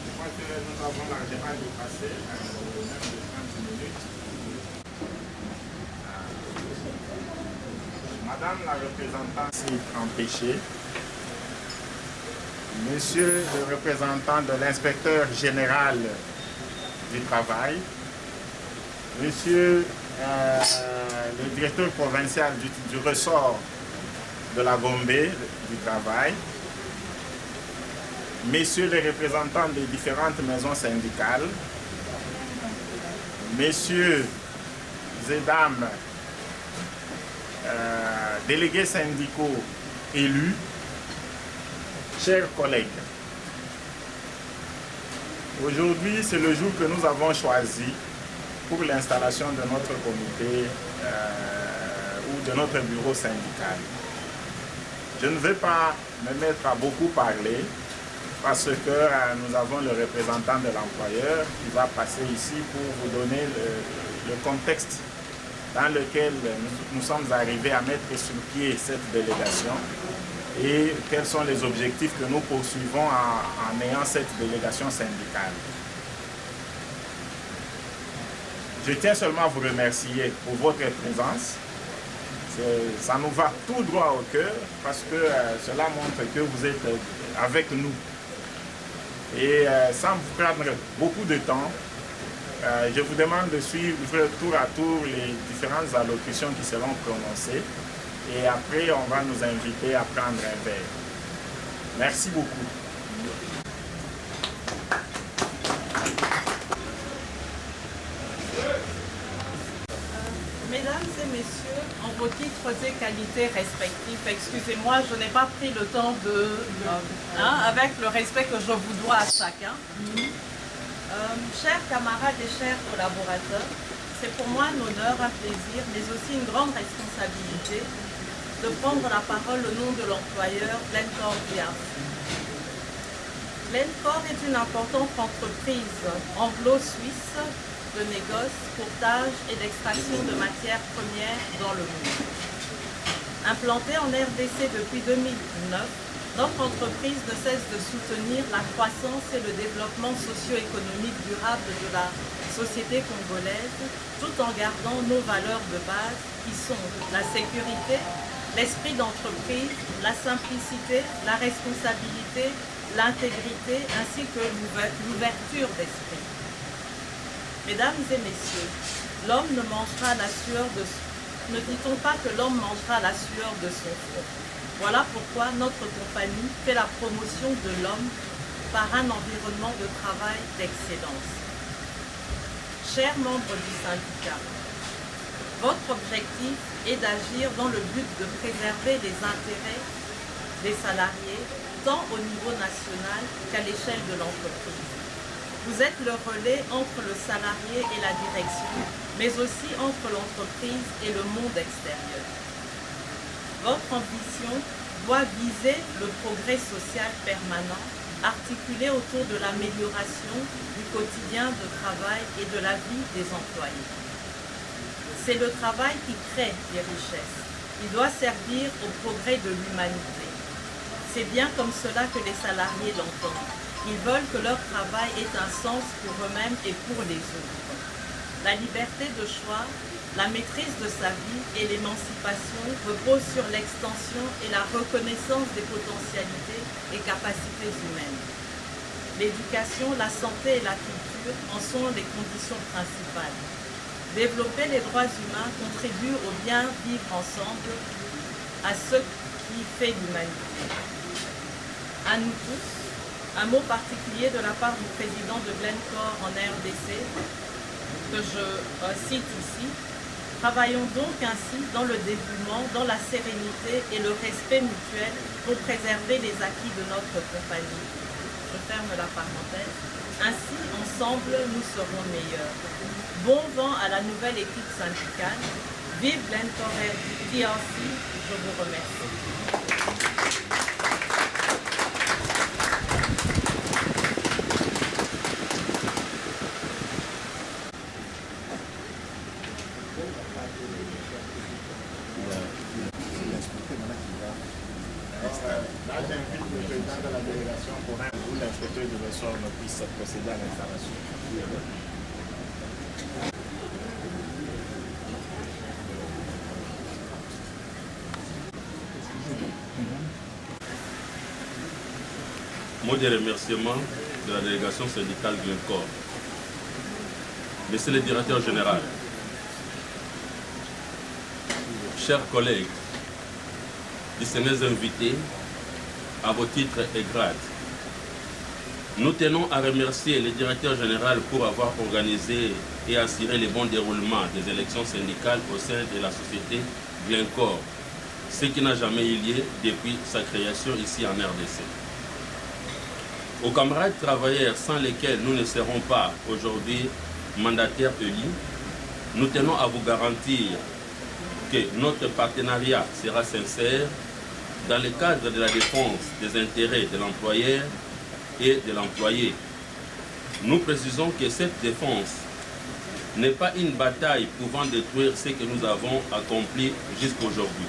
Je crois que nous avons largement dépassé même de 30 minutes. Madame la représentante est empêchée. Monsieur le représentant de l'inspecteur général du travail, monsieur le directeur provincial du ressort de la Gombe du travail, messieurs les représentants des différentes maisons syndicales, messieurs et dames délégués syndicaux élus, chers collègues, aujourd'hui c'est le jour que nous avons choisi pour l'installation de notre comité ou de notre bureau syndical. Je ne vais pas me mettre à beaucoup parler parce que nous avons le représentant de l'employeur qui va passer ici pour vous donner le contexte dans lequel nous sommes arrivés à mettre sur pied cette délégation et quels sont les objectifs que nous poursuivons en ayant cette délégation syndicale. Je tiens seulement à vous remercier pour votre présence. Ça nous va tout droit au cœur parce que cela montre que vous êtes avec nous. Et sans vous prendre beaucoup de temps, je vous demande de suivre tour à tour les différentes allocutions qui seront prononcées. Et après, on va nous inviter à prendre un verre. Merci beaucoup. Mesdames et messieurs, en vos titres et qualités respectifs, excusez-moi, je n'ai pas pris le temps avec le respect que je vous dois à chacun. Chers camarades et chers collaborateurs, c'est pour moi un honneur, un plaisir, mais aussi une grande responsabilité de prendre la parole au nom de l'employeur Glencore DRC. Glencore est une importante entreprise anglo-suisse de négoce, courtage et d'extraction de matières premières dans le monde. Implantée en RDC depuis 2009, notre entreprise ne cesse de soutenir la croissance et le développement socio-économique durable de la société congolaise, tout en gardant nos valeurs de base qui sont la sécurité, l'esprit d'entreprise, la simplicité, la responsabilité, l'intégrité ainsi que l'ouverture d'esprit. Mesdames et messieurs, l'homme ne mangera la sueur de son... Ne dit-on pas que l'homme mangera la sueur de son front? Voilà pourquoi notre compagnie fait la promotion de l'homme par un environnement de travail d'excellence. Chers membres du syndicat, votre objectif est d'agir dans le but de préserver les intérêts des salariés, tant au niveau national qu'à l'échelle de l'entreprise. Vous êtes le relais entre le salarié et la direction, mais aussi entre l'entreprise et le monde extérieur. Votre ambition doit viser le progrès social permanent, articulé autour de l'amélioration du quotidien de travail et de la vie des employés. C'est le travail qui crée des richesses. Il doit servir au progrès de l'humanité. C'est bien comme cela que les salariés l'entendent. Ils veulent que leur travail ait un sens pour eux-mêmes et pour les autres. La liberté de choix, la maîtrise de sa vie et l'émancipation reposent sur l'extension et la reconnaissance des potentialités et capacités humaines. L'éducation, la santé et la culture en sont les conditions principales. Développer les droits humains contribue au bien vivre ensemble, à ce qui fait l'humanité. À nous tous, un mot particulier de la part du président de Glencore en RDC, que je cite ici. Travaillons donc ainsi dans le dévouement, dans la sérénité et le respect mutuel pour préserver les acquis de notre compagnie. Je ferme la parenthèse. Ainsi, ensemble, nous serons meilleurs. Bon vent à la nouvelle équipe syndicale. Vive Glencore DRC, je vous remercie. Là, j'invite le président de la délégation pour un bout l'inspecteur du ressort puisse procéder à l'installation. Mot de remerciement de la délégation syndicale Glencore. Monsieur le directeur général, chers collègues, distingués invités, à vos titres et grades, nous tenons à remercier le directeur général pour avoir organisé et assuré le bon déroulement des élections syndicales au sein de la société Glencore, ce qui n'a jamais eu lieu depuis sa création ici en RDC. Aux camarades travailleurs sans lesquels nous ne serons pas aujourd'hui mandataires élus, nous tenons à vous garantir que notre partenariat sera sincère dans le cadre de la défense des intérêts de l'employeur et de l'employé. Nous précisons que cette défense n'est pas une bataille pouvant détruire ce que nous avons accompli jusqu'aujourd'hui,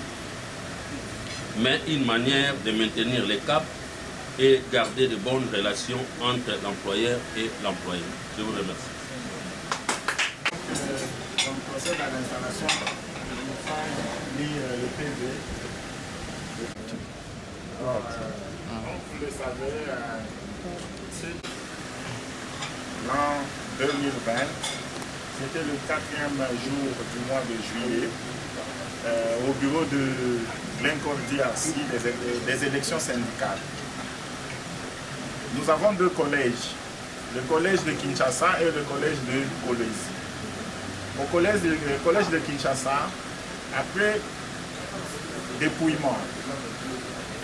mais une manière de maintenir le cap et garder de bonnes relations entre l'employeur et l'employé. Je vous remercie. On procède à l'installation du le PV. Alors, comme vous le savez, l'an 2020, c'était le 4e jour du mois de juillet, au bureau de Glencore DRC des élections syndicales. Nous avons deux collèges, le collège de Kinshasa et le collège de Kolwezi. Au collège de Kinshasa, après dépouillement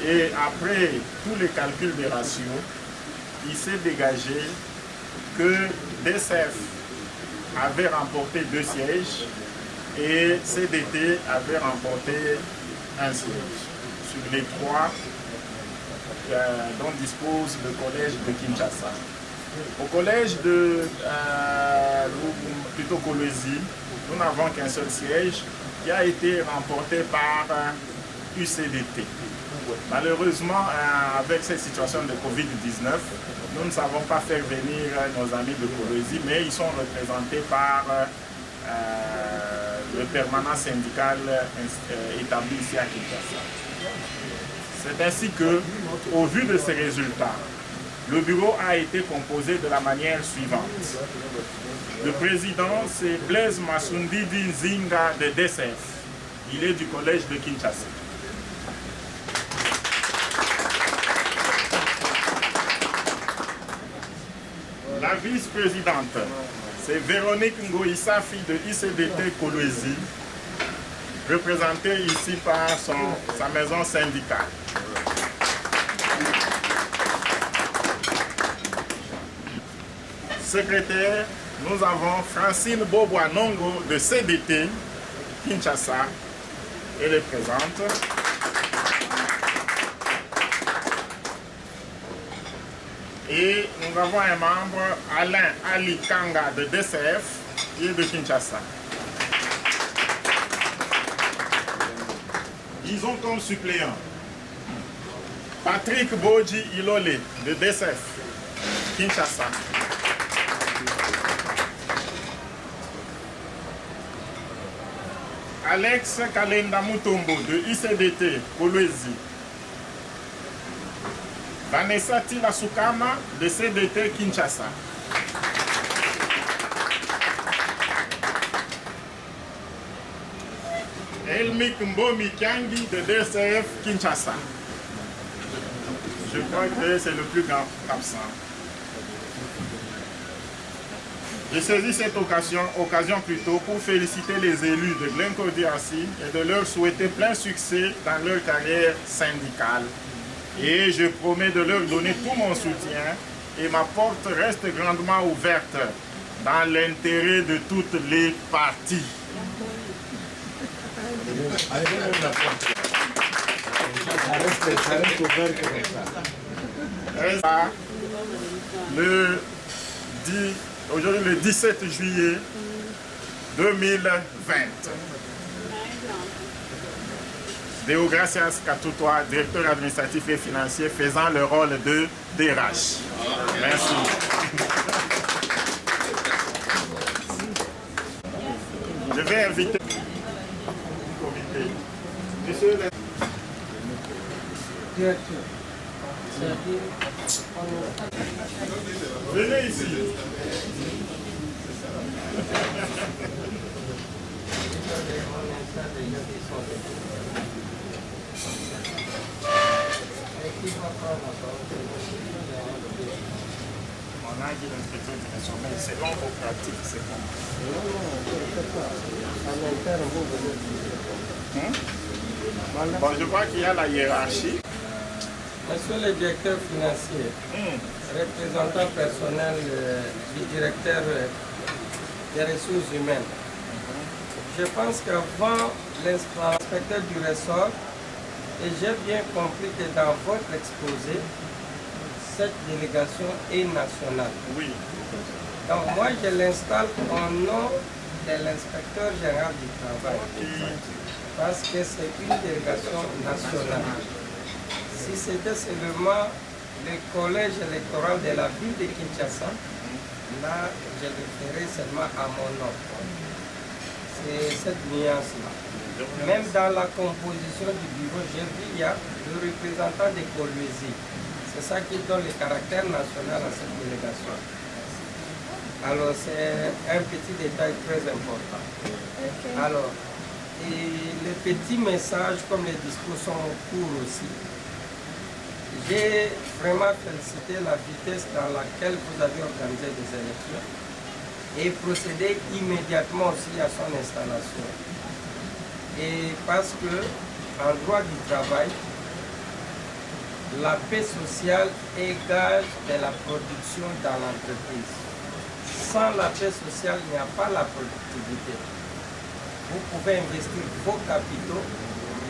et après tous les calculs des ratios, il s'est dégagé que DCF avait remporté 2 sièges et CDT avait remporté 1 siège sur les 3 dont dispose le collège de Kinshasa. Au collège de Kolwezi, nous n'avons qu'un seul siège qui a été remporté par UCDT. Malheureusement, avec cette situation de Covid-19, nous ne savons pas faire venir nos amis de Kolwezi, mais ils sont représentés par le permanent syndical établi ici à Kinshasa. C'est ainsi que, au vu de ces résultats, le bureau a été composé de la manière suivante. Le président, c'est Blaise Masundidi Nzinga de DCF. Il est du collège de Kinshasa. La vice-présidente, c'est Véronique Ngoïssa, fille de ICDT Kolwezi, représentée ici par sa maison syndicale. Secrétaire, nous avons Francine Boboanongo de CDT Kinshasa. Elle est présente. Et nous avons un membre, Alain Ali Kanga de DCF, qui est de Kinshasa. Ils ont comme suppléant Patrick Boji Ilole de DCF, Kinshasa. Alex Kalenda Mutombo de ICDT Kolwezi. Vanessa Tila Sukama de CDT Kinshasa. Elmik Mbomi Kangi de DCF Kinshasa. Je crois que c'est le plus grand absent. Je saisis cette occasion plutôt pour féliciter les élus de Glencore DRC et de leur souhaiter plein succès dans leur carrière syndicale. Et je promets de leur donner tout mon soutien et ma porte reste grandement ouverte dans l'intérêt de toutes les parties. Aujourd'hui le 17 juillet 2020. Deogracias Katutoa, directeur administratif et financier, faisant le rôle de DRH. Merci. Je vais inviter le comité. Monsieur le directeur. venez ici. On a dit l'inspecteur directionnel, selon vos pratiques, c'est comment? Bon, je vois qu'il y a la hiérarchie. Monsieur le directeur financier, représentant personnel du directeur des ressources humaines, je pense qu'avant l'inspecteur du ressort, et j'ai bien compris que dans votre exposé, cette délégation est nationale. Oui. Donc moi, je l'installe au nom de l'inspecteur général du travail, parce que c'est une délégation nationale. Si c'était seulement le collège électoral de la ville de Kinshasa, là, je le ferai seulement à mon nom. C'est cette nuance-là. Même dans la composition du bureau, j'ai vu il y a le représentant de Kolwezi. C'est ça qui donne le caractère national à cette délégation. Alors, c'est un petit détail très important. Okay. Alors, et les petits messages, comme les discours sont courts aussi, j'ai vraiment félicité la vitesse dans laquelle vous avez organisé des élections et procédé immédiatement aussi à son installation. Et parce que, en droit du travail, la paix sociale est gage de la production dans l'entreprise. Sans la paix sociale, il n'y a pas la productivité. Vous pouvez investir vos capitaux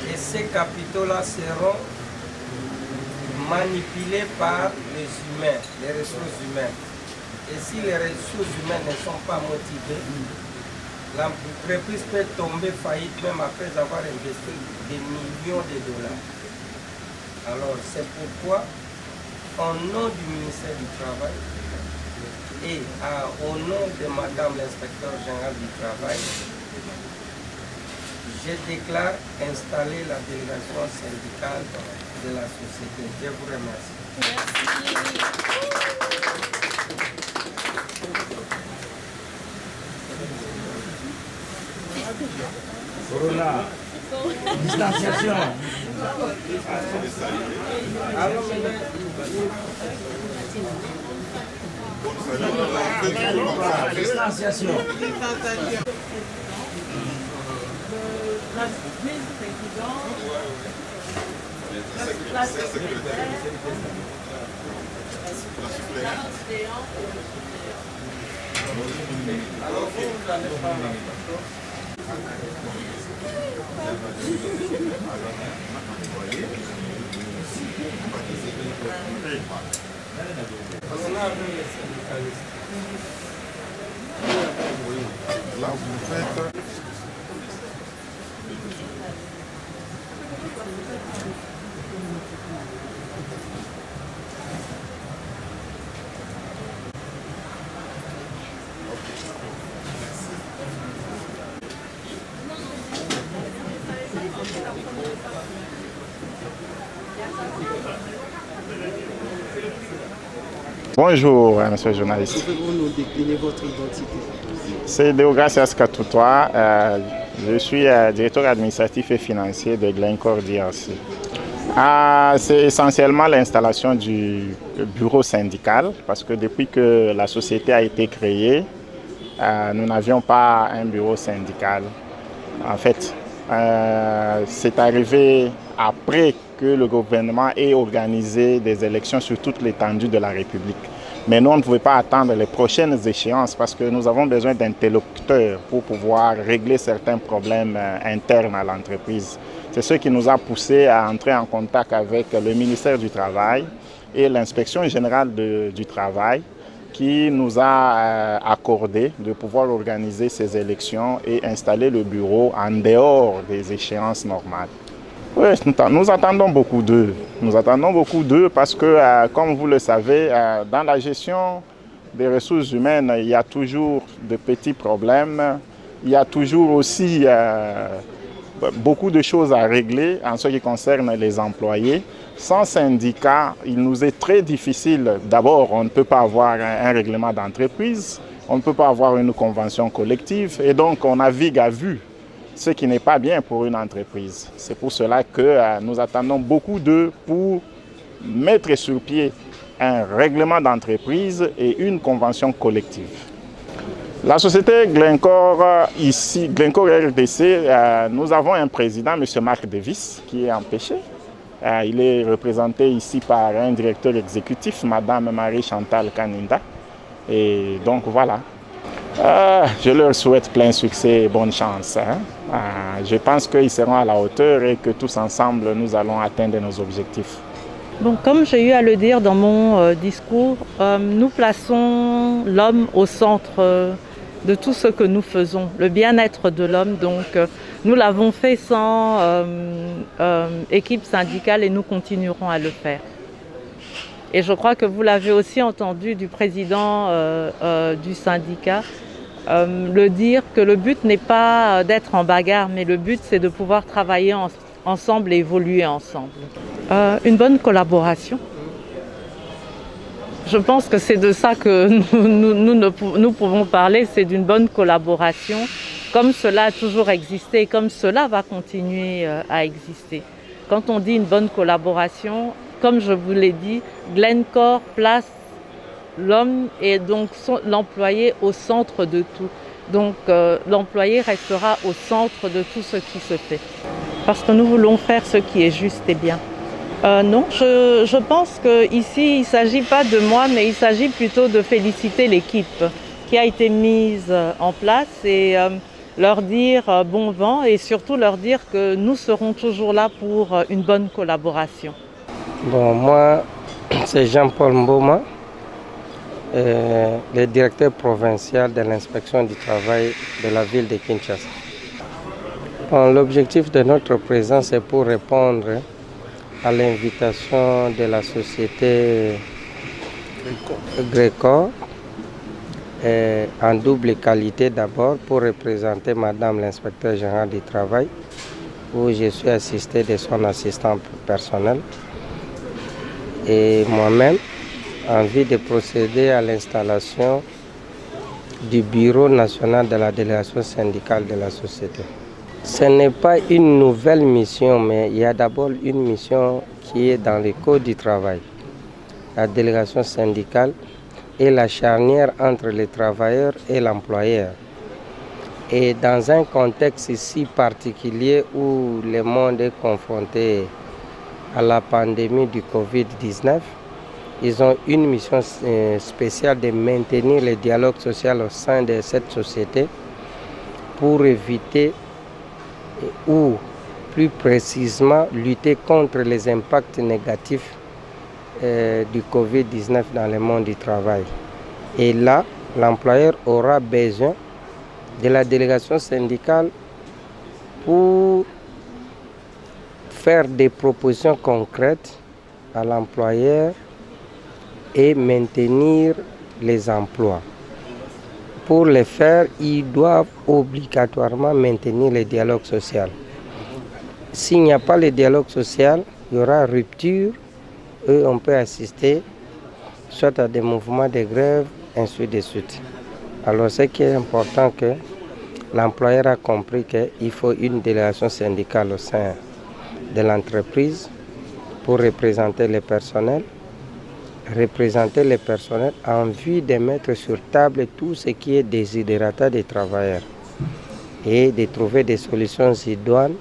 et ces capitaux-là seront manipulés par les humains, les ressources humaines. Et si les ressources humaines ne sont pas motivées, l'entreprise peut tomber faillite même après avoir investi des millions de dollars. Alors c'est pourquoi, au nom du ministère du Travail et au nom de Madame l'inspecteur général du Travail, je déclare installer la délégation syndicale de la société. Je vous remercie. Merci. Corona. Distanciation. Distanciation. La vice-présidente, la secrétaire, la suppléante. Alors vous allez prendre la photo. On a vu les syndicalistes. Là, vous faites... Bonjour, monsieur le journaliste. Pouvez-vous nous décliner votre identité? C'est Deogracias Katutoa. Je suis directeur administratif et financier de Glencore DRC. C'est essentiellement l'installation du bureau syndical, parce que depuis que la société a été créée, nous n'avions pas un bureau syndical. En fait, c'est arrivé après que le gouvernement ait organisé des élections sur toute l'étendue de la République. Mais nous, on ne pouvait pas attendre les prochaines échéances parce que nous avons besoin d'interlocuteurs pour pouvoir régler certains problèmes internes à l'entreprise. C'est ce qui nous a poussé à entrer en contact avec le ministère du Travail et l'inspection générale du Travail qui nous a accordé de pouvoir organiser ces élections et installer le bureau en dehors des échéances normales. Oui, nous attendons beaucoup d'eux. Nous attendons beaucoup d'eux parce que, comme vous le savez, dans la gestion des ressources humaines, il y a toujours de petits problèmes. Il y a toujours aussi beaucoup de choses à régler en ce qui concerne les employés. Sans syndicat, il nous est très difficile. D'abord, on ne peut pas avoir un règlement d'entreprise, on ne peut pas avoir une convention collective et donc on navigue à vue, ce qui n'est pas bien pour une entreprise. C'est pour cela que nous attendons beaucoup d'eux pour mettre sur pied un règlement d'entreprise et une convention collective. La société Glencore, ici, Glencore RDC, nous avons un président, M. Marc Davis, qui est empêché. Il est représenté ici par un directeur exécutif, Mme Marie-Chantal Kaninda. Et donc voilà. Je leur souhaite plein succès et bonne chance. Je pense qu'ils seront à la hauteur et que tous ensemble, nous allons atteindre nos objectifs. Bon, comme j'ai eu à le dire dans mon discours, nous plaçons l'homme au centre de tout ce que nous faisons, le bien-être de l'homme. Donc, nous l'avons fait sans équipe syndicale et nous continuerons à le faire. Et je crois que vous l'avez aussi entendu du président du syndicat le dire que le but n'est pas d'être en bagarre, mais le but c'est de pouvoir travailler ensemble et évoluer ensemble. Une bonne collaboration. Je pense que c'est de ça que nous pouvons parler, c'est d'une bonne collaboration, comme cela a toujours existé et comme cela va continuer à exister. Quand on dit une bonne collaboration, comme je vous l'ai dit, Glencore place l'homme et donc l'employé au centre de tout. Donc l'employé restera au centre de tout ce qui se fait. Parce que nous voulons faire ce qui est juste et bien. Non, je pense qu'ici, il ne s'agit pas de moi, mais il s'agit plutôt de féliciter l'équipe qui a été mise en place et leur dire bon vent et surtout leur dire que nous serons toujours là pour une bonne collaboration. Bon, moi, c'est Jean-Paul Mboma, le directeur provincial de l'inspection du travail de la ville de Kinshasa. Bon, l'objectif de notre présence est pour répondre à l'invitation de la société Glencore en double qualité d'abord pour représenter Madame l'inspecteur général du travail où je suis assisté de son assistant personnel et moi-même en vue de procéder à l'installation du bureau national de la délégation syndicale de la société. Ce n'est pas une nouvelle mission, mais il y a d'abord une mission qui est dans le code du travail. La délégation syndicale est la charnière entre les travailleurs et l'employeur. Et dans un contexte si particulier où le monde est confronté à la pandémie du Covid-19, ils ont une mission spéciale de maintenir le dialogue social au sein de cette société pour éviter ou plus précisément lutter contre les impacts négatifs du Covid-19 dans le monde du travail. Et là, l'employeur aura besoin de la délégation syndicale pour faire des propositions concrètes à l'employeur et maintenir les emplois. Pour le faire, ils doivent obligatoirement maintenir le dialogue social. S'il n'y a pas le dialogue social, il y aura rupture et on peut assister soit à des mouvements de grève, ainsi de suite. Alors ce qui est important, que l'employeur a compris qu'il faut une délégation syndicale au sein de l'entreprise pour représenter le personnel en vue de mettre sur table tout ce qui est desiderata des travailleurs et de trouver des solutions idoines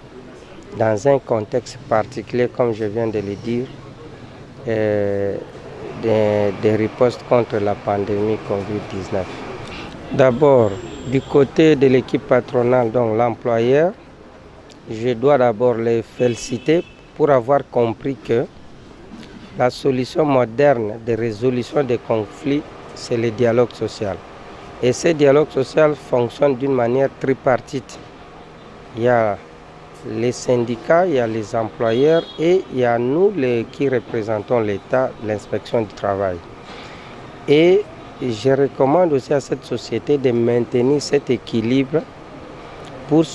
dans un contexte particulier, comme je viens de le dire, des ripostes contre la pandémie Covid-19. D'abord, du côté de l'équipe patronale, donc l'employeur, je dois d'abord les féliciter pour avoir compris que la solution moderne de résolution des conflits, c'est le dialogue social. Et ce dialogue social fonctionne d'une manière tripartite. Il y a les syndicats, il y a les employeurs et il y a nous qui représentons l'État, l'inspection du travail. Et je recommande aussi à cette société de maintenir cet équilibre pour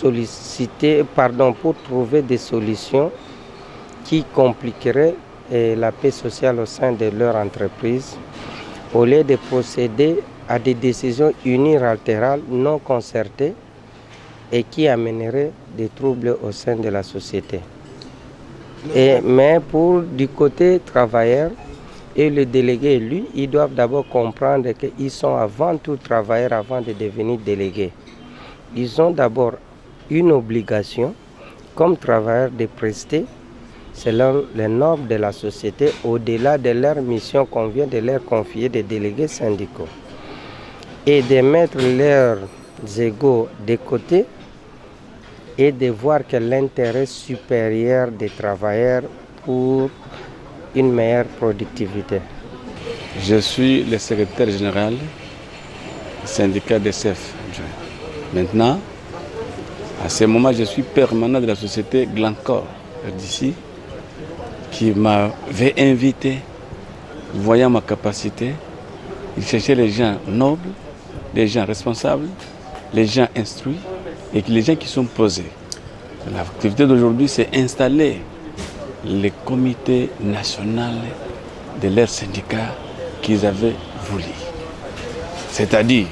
trouver des solutions qui compliqueraient la paix sociale au sein de leur entreprise, au lieu de procéder à des décisions unilatérales non concertées et qui amèneraient des troubles au sein de la société. Mais du côté travailleur, et le délégué, lui, ils doivent d'abord comprendre qu'ils sont avant tout travailleurs avant de devenir délégués. Ils ont d'abord une obligation, comme travailleurs, de prester selon les normes de la société, au-delà de leur mission qu'on vient de leur confier des délégués syndicaux. Et de mettre leurs égos de côté et de voir que l'intérêt supérieur des travailleurs pour une meilleure productivité. Je suis le secrétaire général du syndicat DSF. Maintenant, à ce moment, je suis permanent de la société Glencore d'ici, qui m'avait invité, voyant ma capacité. Il cherchait les gens nobles, les gens responsables, les gens instruits et les gens qui sont posés. L'activité d'aujourd'hui, c'est installer les comités nationaux de leurs syndicats qu'ils avaient voulu. C'est-à-dire,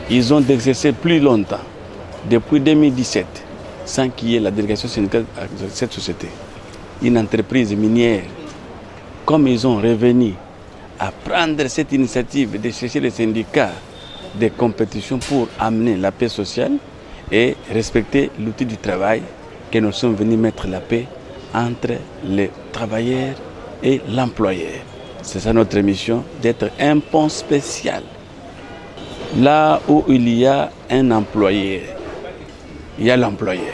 ils ont exercé plus longtemps, depuis 2017, sans qu'il y ait la délégation syndicale de cette société. Une entreprise minière, comme ils ont revenu à prendre cette initiative de chercher les syndicats de compétition pour amener la paix sociale et respecter l'outil du travail, que nous sommes venus mettre la paix entre les travailleurs et l'employeur. C'est ça notre mission, d'être un pont spécial. Là où il y a un employeur, il y a l'employeur.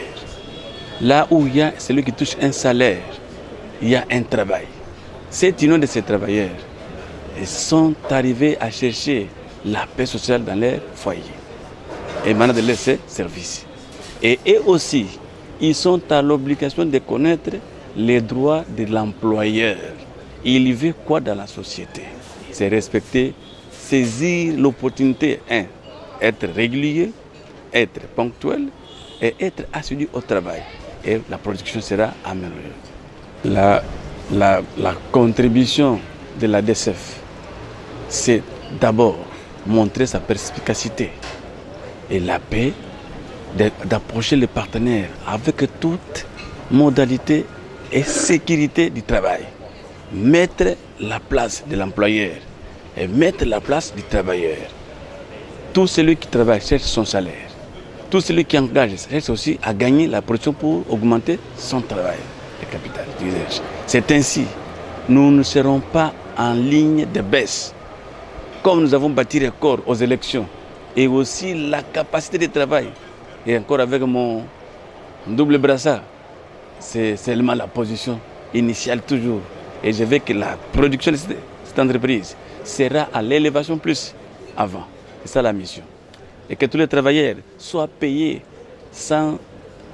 Là où il y a celui qui touche un salaire, il y a un travail. Cette union de ces travailleurs sont arrivés à chercher la paix sociale dans leur foyer et maintenant de laisser service. Et eux aussi, ils sont à l'obligation de connaître les droits de l'employeur. Il veut quoi dans la société? C'est respecter, saisir l'opportunité, être régulier, être ponctuel et être assidu au travail. Et la production sera améliorée. La contribution de la DSF, c'est d'abord montrer sa perspicacité et la paix, d'approcher les partenaires avec toute modalité et sécurité du travail. Mettre la place de l'employeur et mettre la place du travailleur. Tout celui qui travaille cherche son salaire. Tout celui qui engage cherche aussi à gagner la production pour augmenter son travail, le capital. C'est ainsi, nous ne serons pas en ligne de baisse. Comme nous avons bâti record aux élections et aussi la capacité de travail. Et encore avec mon double brassard, c'est seulement la position initiale toujours. Et je veux que la production de cette entreprise sera à l'élévation plus avant. C'est ça la mission. Et que tous les travailleurs soient payés sans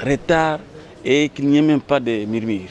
retard et qu'il n'y ait même pas de murmures.